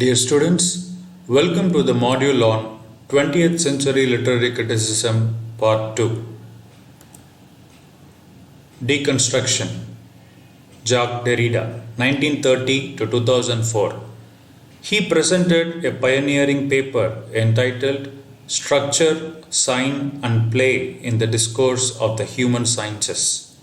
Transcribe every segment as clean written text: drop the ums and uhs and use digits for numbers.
Dear students, welcome to the module on 20th Century Literary Criticism Part 2. Deconstruction. Jacques Derrida, 1930 to 2004. He presented a pioneering paper entitled Structure, Sign and Play in the Discourse of the Human Sciences.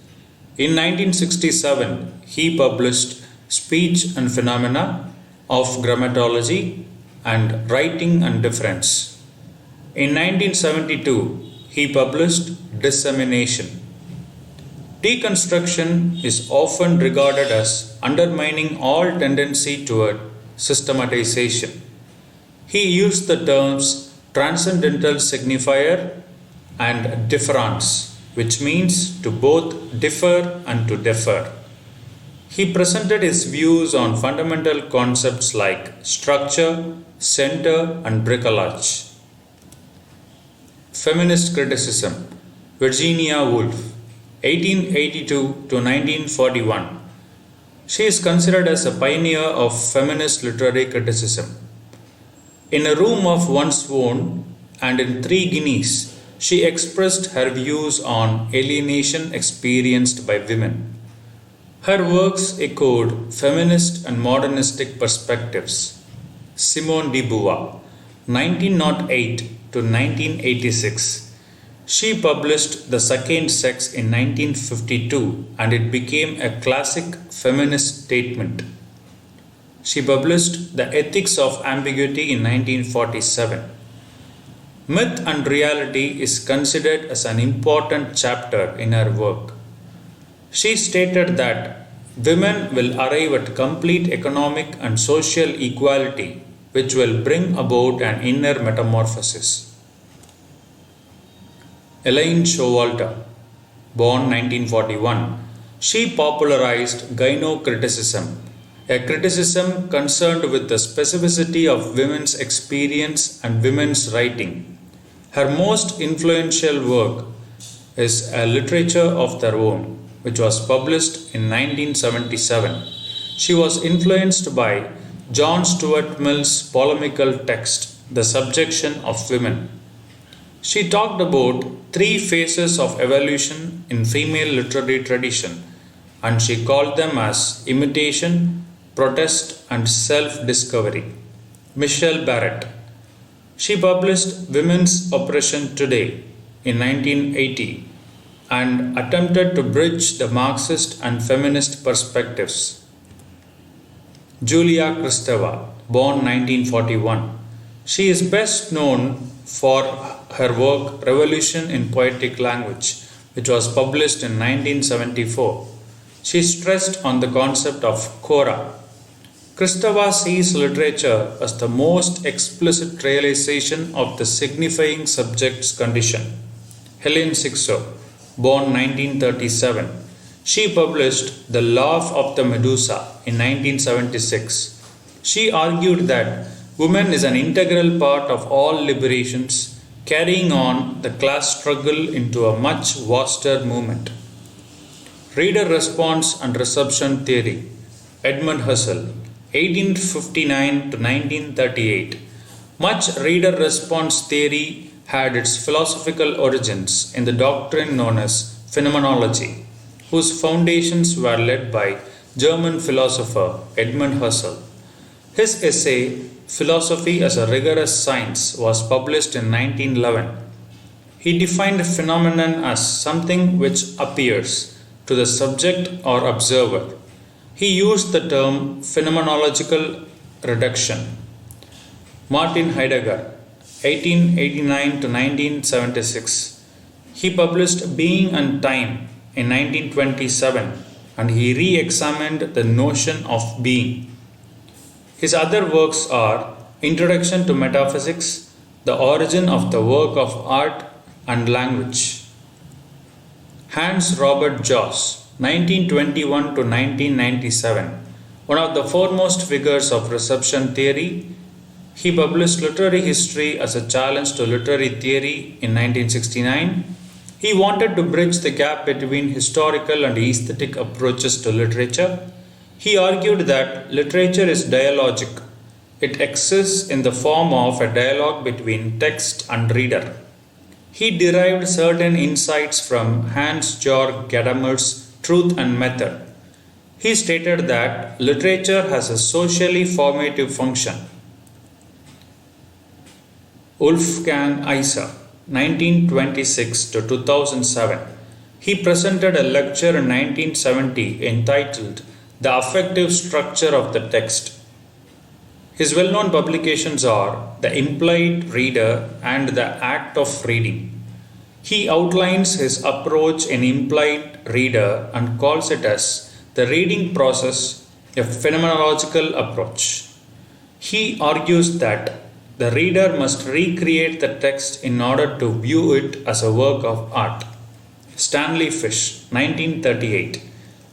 In 1967, he published Speech and Phenomena of Grammatology and Writing and Difference. In 1972, he published Dissemination. Deconstruction is often regarded as undermining all tendency toward systematization. He used the terms transcendental signifier and difference, which means to both differ and to defer. He presented his views on fundamental concepts like structure, center, and bricolage. Feminist criticism. Virginia Woolf, 1882 to 1941. She is considered as a pioneer of feminist literary criticism. In a room of one's own and in 3 guineas, she expressed her views on alienation experienced by women. Her works echoed feminist and modernistic perspectives. Simone de Beauvoir, 1908 to 1986. She published The Second Sex in 1952 and it became a classic feminist statement. She published The Ethics of Ambiguity in 1947. Myth and reality is considered as an important chapter in her work. She stated that women will arrive at complete economic and social equality, which will bring about an inner metamorphosis. Elaine Showalter, born 1941, she popularized gynocriticism, a criticism concerned with the specificity of women's experience and women's writing. Her most influential work is A Literature of Their Own, which was published in 1977. She was influenced by John Stuart Mill's polemical text, The Subjection of Women. She talked about 3 phases of evolution in female literary tradition, and she called them as imitation, protest, and self-discovery. Michelle Barrett. She published Women's Oppression Today in 1980 and attempted to bridge the Marxist and feminist perspectives. Julia Kristeva, born 1941. She is best known for her work Revolution in Poetic Language, which was published in 1974. She stressed on the concept of Cora. Kristeva sees literature as the most explicit realization of the signifying subject's condition. Helen Sixto, born 1937. She published The Laugh of the Medusa in 1976. She argued that woman is an integral part of all liberations, carrying on the class struggle into a much vaster movement. Reader response and reception theory. Edmund Husserl, 1859 to 1938. Much reader response theory had its philosophical origins in the doctrine known as phenomenology, whose foundations were led by German philosopher Edmund Husserl. His essay, Philosophy as a Rigorous Science, was published in 1911. He defined a phenomenon as something which appears to the subject or observer. He used the term phenomenological reduction. Martin Heidegger, 1889 to 1976. He published Being and Time in 1927 and he re-examined the notion of being. His other works are Introduction to Metaphysics, The Origin of the Work of Art and Language. Hans Robert Joss, 1921 to 1997, one of the foremost figures of reception theory. He published Literary History as a Challenge to Literary Theory in 1969. He wanted to bridge the gap between historical and aesthetic approaches to literature. He argued that literature is dialogic, It exists in the form of a dialogue between text and reader. He derived certain insights from Hans-Georg Gadamer's Truth and Method. He stated that literature has a socially formative function. Wolfgang Iser, 1926 to 2007. He presented a lecture in 1970 entitled The Affective Structure of the Text. His well-known publications are The Implied Reader and The Act of Reading. He outlines his approach in Implied Reader and calls it as the reading process, a phenomenological approach. He argues that the reader must recreate the text in order to view it as a work of art. Stanley Fish, 1938.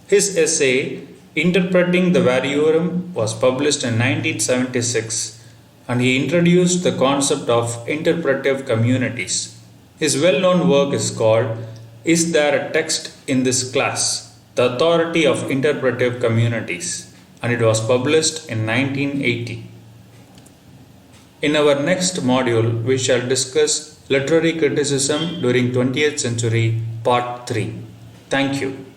His essay, Interpreting the Variorum, was published in 1976, and he introduced the concept of interpretive communities. His well-known work is called Is There a Text in This Class? The Authority of Interpretive Communities, and it was published in 1980. In our next module, we shall discuss literary criticism during 20th century, part 3. Thank you.